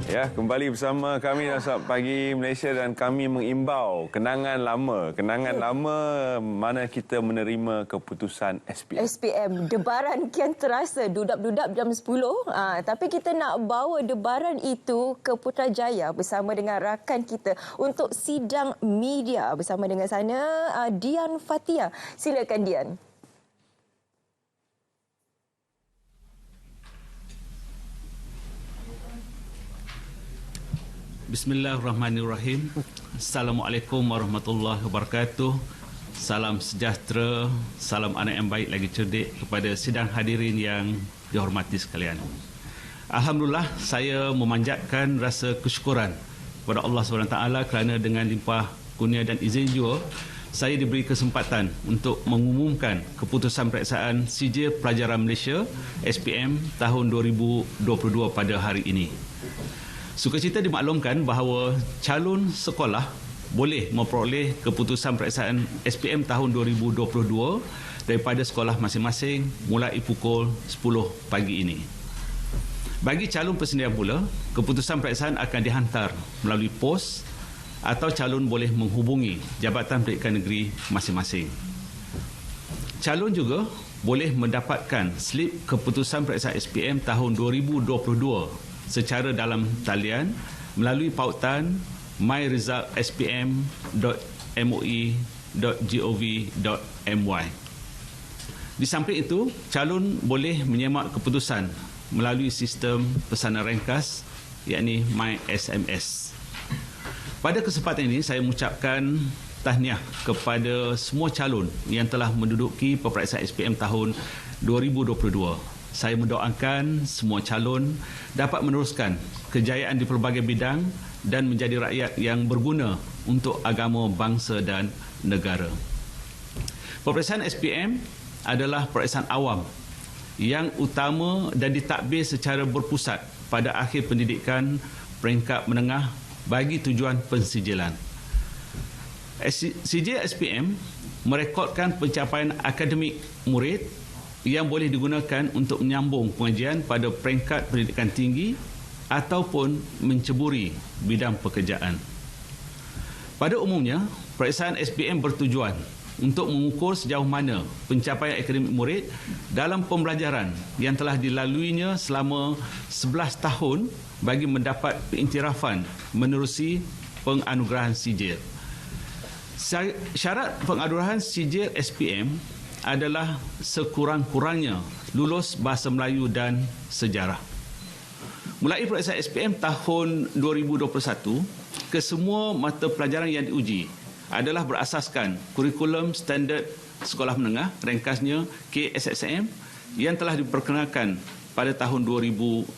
Ya, kembali bersama kami dalam Selamat Pagi Malaysia dan kami mengimbau kenangan lama mana kita menerima keputusan SPM. SPM, debaran kian terasa dudap-dudap jam 10. Tapi kita nak bawa debaran itu ke Putrajaya bersama dengan rakan kita untuk sidang media bersama dengan sana Dian Fathia. Silakan Dian. Bismillahirrahmanirrahim. Assalamualaikum warahmatullahi wabarakatuh. Salam sejahtera, salam anak yang baik lagi cerdik kepada sidang hadirin yang dihormati sekalian. Alhamdulillah, saya memanjatkan rasa kesyukuran kepada Allah SWT kerana dengan limpah kurnia dan izin jua, saya diberi kesempatan untuk mengumumkan keputusan peperiksaan Sijil Pelajaran Malaysia SPM tahun 2022 pada hari ini. Sukacita dimaklumkan bahawa calon sekolah boleh memperoleh keputusan peperiksaan SPM tahun 2022 daripada sekolah masing-masing mulai pukul 10 pagi ini. Bagi calon persendirian pula, keputusan peperiksaan akan dihantar melalui pos atau calon boleh menghubungi Jabatan Pendidikan Negeri masing-masing. Calon juga boleh mendapatkan slip keputusan peperiksaan SPM tahun 2022 secara dalam talian melalui pautan myresultspm.moi.gov.my. Di samping itu, calon boleh menyemak keputusan melalui sistem pesanan ringkas yakni MySMS. Pada kesempatan ini, saya mengucapkan tahniah kepada semua calon yang telah menduduki peperiksaan SPM tahun 2022. Saya mendoakan semua calon dapat meneruskan kejayaan di pelbagai bidang dan menjadi rakyat yang berguna untuk agama, bangsa dan negara. Peperiksaan SPM adalah peperiksaan awam yang utama dan ditadbir secara berpusat pada akhir pendidikan peringkat menengah bagi tujuan pensijilan. Sijil SPM merekodkan pencapaian akademik murid yang boleh digunakan untuk menyambung pengajian pada peringkat pendidikan tinggi ataupun menceburi bidang pekerjaan. Pada umumnya, peperiksaan SPM bertujuan untuk mengukur sejauh mana pencapaian akademik murid dalam pembelajaran yang telah dilaluinya selama 11 tahun bagi mendapat pengiktirafan menerusi penganugerahan sijil. Syarat penganugerahan sijil SPM adalah sekurang-kurangnya lulus Bahasa Melayu dan Sejarah. Mulai peperiksaan SPM tahun 2021, kesemua mata pelajaran yang diuji adalah berasaskan kurikulum standard sekolah menengah, ringkasnya KSSM, yang telah diperkenalkan pada tahun 2017.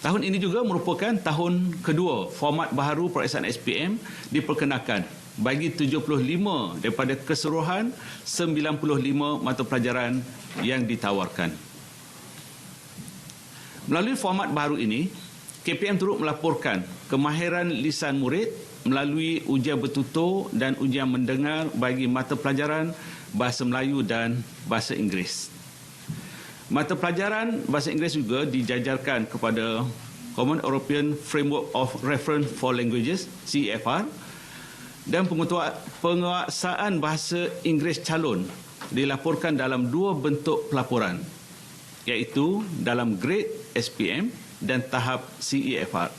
Tahun ini juga merupakan tahun kedua format baharu peperiksaan SPM diperkenalkan bagi 75 daripada keseluruhan 95 mata pelajaran yang ditawarkan. Melalui format baru ini, KPM turut melaporkan kemahiran lisan murid melalui ujian bertutur dan ujian mendengar bagi mata pelajaran Bahasa Melayu dan Bahasa Inggeris. Mata pelajaran Bahasa Inggeris juga dijajarkan kepada Common European Framework of Reference for Languages, CEFR, dan penguasaan bahasa Inggeris calon dilaporkan dalam dua bentuk pelaporan, iaitu dalam grade SPM dan tahap CEFR.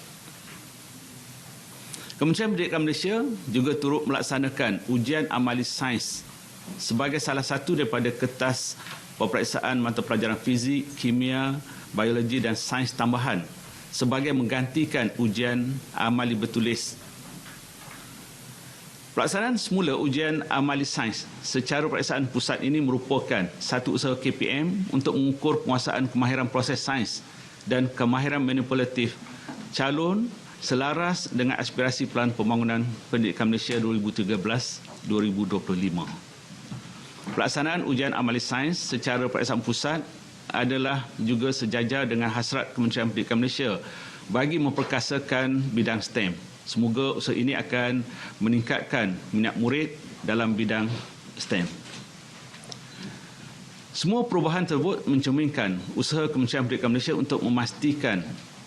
Kementerian Pendidikan Malaysia juga turut melaksanakan ujian amali sains sebagai salah satu daripada kertas peperiksaan mata pelajaran fizik, kimia, biologi dan sains tambahan sebagai menggantikan ujian amali bertulis. Pelaksanaan semula ujian amali sains secara peperiksaan pusat ini merupakan satu usaha KPM untuk mengukur penguasaan kemahiran proses sains dan kemahiran manipulatif calon selaras dengan aspirasi Pelan Pembangunan Pendidikan Malaysia 2013-2025. Pelaksanaan ujian amali sains secara peperiksaan pusat adalah juga sejajar dengan hasrat Kementerian Pendidikan Malaysia bagi memperkasakan bidang STEM. Semoga usaha ini akan meningkatkan minat murid dalam bidang STEM. Semua perubahan tersebut mencerminkan usaha Kementerian Pendidikan Malaysia untuk memastikan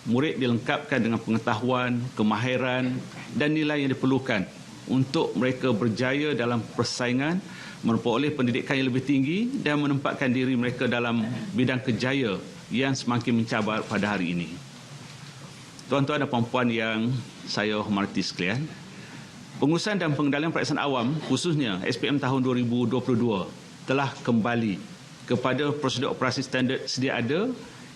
murid dilengkapkan dengan pengetahuan, kemahiran dan nilai yang diperlukan untuk mereka berjaya dalam persaingan, memperoleh pendidikan yang lebih tinggi dan menempatkan diri mereka dalam bidang kerjaya yang semakin mencabar pada hari ini. Tuan-tuan dan puan-puan yang saya hormati sekalian, pengurusan dan pengendalian peperiksaan awam, khususnya SPM tahun 2022, telah kembali kepada prosedur operasi standard sedia ada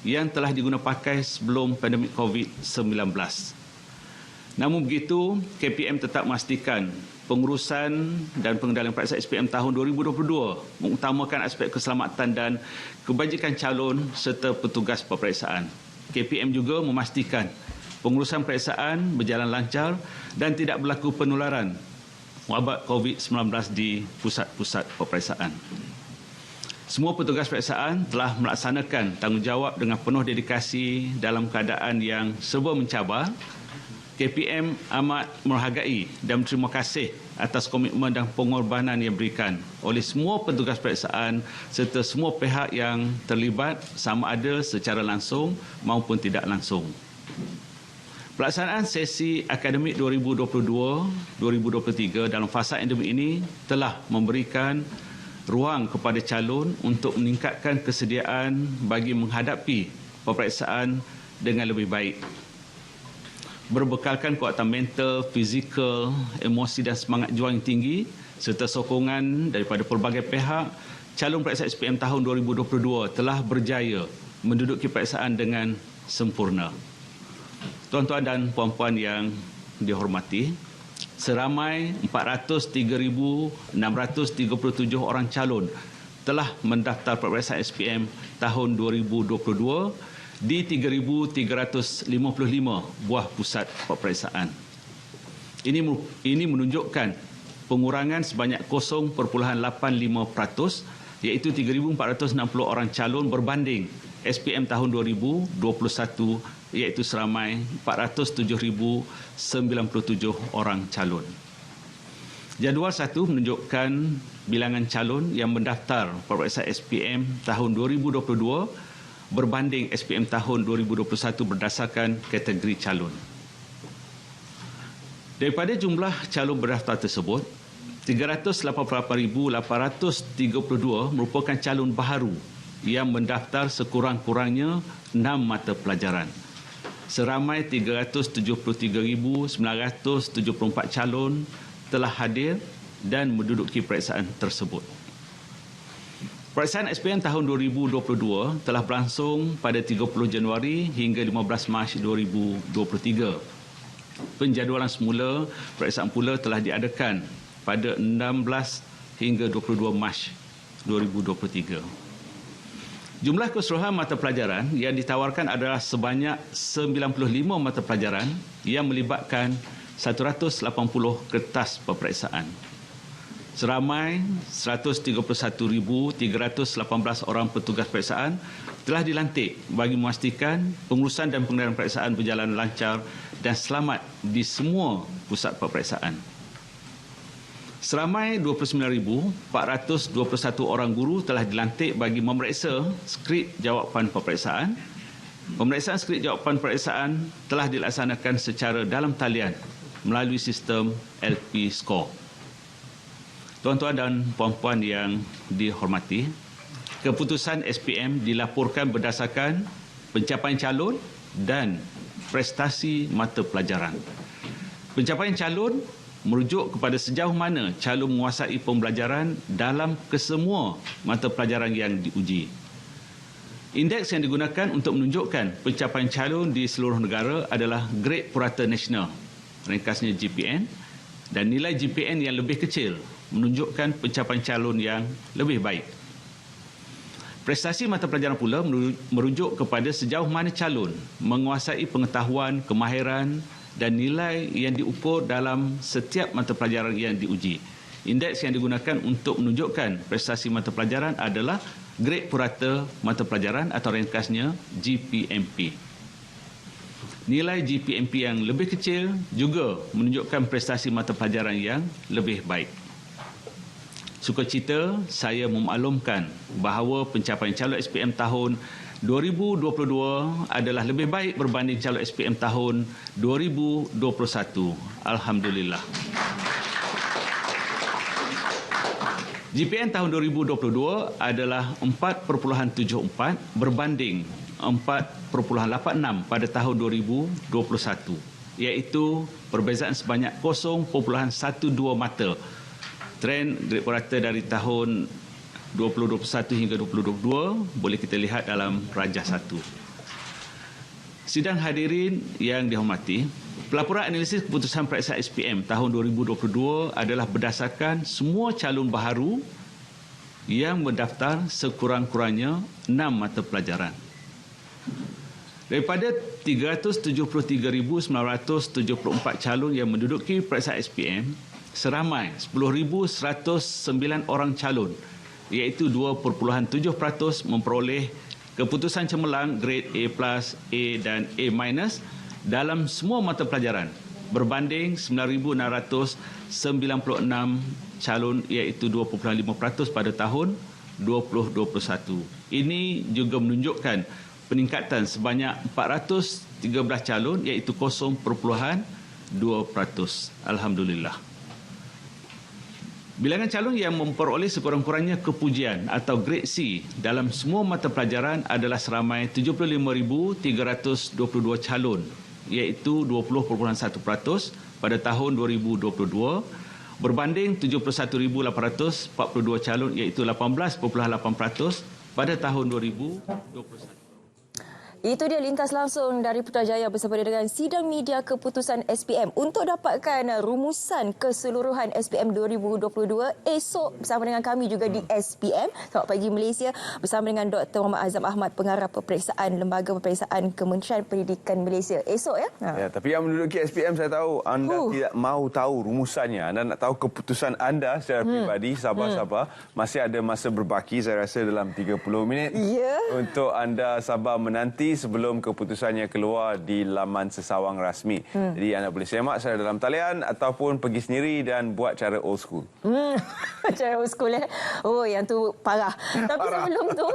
yang telah digunakan pakai sebelum pandemik COVID-19. Namun begitu, KPM tetap memastikan pengurusan dan pengendalian peperiksaan SPM tahun 2022 mengutamakan aspek keselamatan dan kebajikan calon serta petugas peperiksaan. KPM juga memastikan pengurusan peperiksaan berjalan lancar dan tidak berlaku penularan wabak COVID-19 di pusat-pusat peperiksaan. Semua petugas peperiksaan telah melaksanakan tanggungjawab dengan penuh dedikasi dalam keadaan yang serba mencabar. KPM amat menghargai dan berterima kasih atas komitmen dan pengorbanan yang diberikan oleh semua petugas peperiksaan serta semua pihak yang terlibat sama ada secara langsung maupun tidak langsung. Pelaksanaan sesi akademik 2022-2023 dalam fasa endemik ini telah memberikan ruang kepada calon untuk meningkatkan kesediaan bagi menghadapi peperiksaan dengan lebih baik. Berbekalkan kekuatan mental, fizikal, emosi dan semangat juang yang tinggi serta sokongan daripada pelbagai pihak, calon peperiksaan SPM tahun 2022 telah berjaya menduduki peperiksaan dengan sempurna. Tuan-tuan dan puan-puan yang dihormati, seramai 403,637 orang calon telah mendaftar peperiksaan SPM tahun 2022 di 3,355 buah pusat peperiksaan. Ini menunjukkan pengurangan sebanyak 0.85%, iaitu 3,460 orang calon berbanding SPM tahun 2021, iaitu seramai 407,097 orang calon. Jadual 1 menunjukkan bilangan calon yang mendaftar peperiksaan SPM tahun 2022 berbanding SPM tahun 2021 berdasarkan kategori calon. Daripada jumlah calon berdaftar tersebut, 388,832 merupakan calon baharu yang mendaftar sekurang-kurangnya 6 mata pelajaran. Seramai 373,974 calon telah hadir dan menduduki peperiksaan tersebut. Peperiksaan SPM tahun 2022 telah berlangsung pada 30 Januari hingga 15 Mac 2023. Penjadualan semula peperiksaan pula telah diadakan pada 16 hingga 22 Mac 2023. Jumlah keseluruhan mata pelajaran yang ditawarkan adalah sebanyak 95 mata pelajaran yang melibatkan 180 kertas peperiksaan. Seramai 131,318 orang petugas peperiksaan telah dilantik bagi memastikan pengurusan dan pengendalian peperiksaan berjalan lancar dan selamat di semua pusat peperiksaan. Seramai 29,421 orang guru telah dilantik bagi memeriksa skrip jawapan peperiksaan. Pemeriksaan skrip jawapan peperiksaan telah dilaksanakan secara dalam talian melalui sistem LP Score. Tuan-tuan dan puan-puan yang dihormati, keputusan SPM dilaporkan berdasarkan pencapaian calon dan prestasi mata pelajaran. Pencapaian calon merujuk kepada sejauh mana calon menguasai pembelajaran dalam kesemua mata pelajaran yang diuji. Indeks yang digunakan untuk menunjukkan pencapaian calon di seluruh negara adalah Grade Purata Nasional, ringkasnya GPN, dan nilai GPN yang lebih kecil menunjukkan pencapaian calon yang lebih baik. Prestasi mata pelajaran pula merujuk kepada sejauh mana calon menguasai pengetahuan, kemahiran dan nilai yang diukur dalam setiap mata pelajaran yang diuji. Indeks yang digunakan untuk menunjukkan prestasi mata pelajaran adalah Grade Purata Mata Pelajaran atau ringkasnya GPMP. Nilai GPMP yang lebih kecil juga menunjukkan prestasi mata pelajaran yang lebih baik. Sukacita saya memaklumkan bahawa pencapaian calon SPM tahun 2022 adalah lebih baik berbanding calon SPM tahun 2021. Alhamdulillah. GPM tahun 2022 adalah 4.74 berbanding 4.86 pada tahun 2021, iaitu perbezaan sebanyak 0.12 mata. Trend rata dari tahun 2021 hingga 2022 boleh kita lihat dalam rajah 1. Sidang hadirin yang dihormati, pelaporan analisis keputusan peperiksaan SPM tahun 2022 adalah berdasarkan semua calon baharu yang mendaftar sekurang-kurangnya 6 mata pelajaran. Daripada 373,974 calon yang menduduki peperiksaan SPM, seramai 10,109 orang calon, iaitu 2.7% memperoleh keputusan cemerlang grade A+, A dan A- dalam semua mata pelajaran, berbanding 9,696 calon, iaitu 2.5% pada tahun 2021. Ini juga menunjukkan peningkatan sebanyak 413 calon, iaitu 0.2%. Alhamdulillah. Bilangan calon yang memperoleh sekurang-kurangnya kepujian atau grade C dalam semua mata pelajaran adalah seramai 75,322 calon, iaitu 20.1% pada tahun 2022, berbanding 71,842 calon, iaitu 18.8% pada tahun 2021. Itu dia lintas langsung dari Putrajaya bersama dengan sidang media keputusan SPM. Untuk dapatkan rumusan keseluruhan SPM 2022 esok bersama dengan kami juga di SPM Selamat Pagi Malaysia bersama dengan Dr. Muhammad Azam Ahmad, pengarah peperiksaan Lembaga Peperiksaan Kementerian Pendidikan Malaysia. Esok ya. Ya, tapi yang menduduki SPM saya tahu anda tidak mahu tahu rumusannya. Anda nak tahu keputusan anda secara peribadi, sabar-sabar. Masih ada masa berbaki, saya rasa dalam 30 minit. Ya. Untuk anda sabar menanti sebelum keputusannya keluar di laman sesawang rasmi. Jadi anda boleh semak secara dalam talian ataupun pergi sendiri dan buat cara old school. Cara old school Oh, yang tu parah. Tapi sebelum tu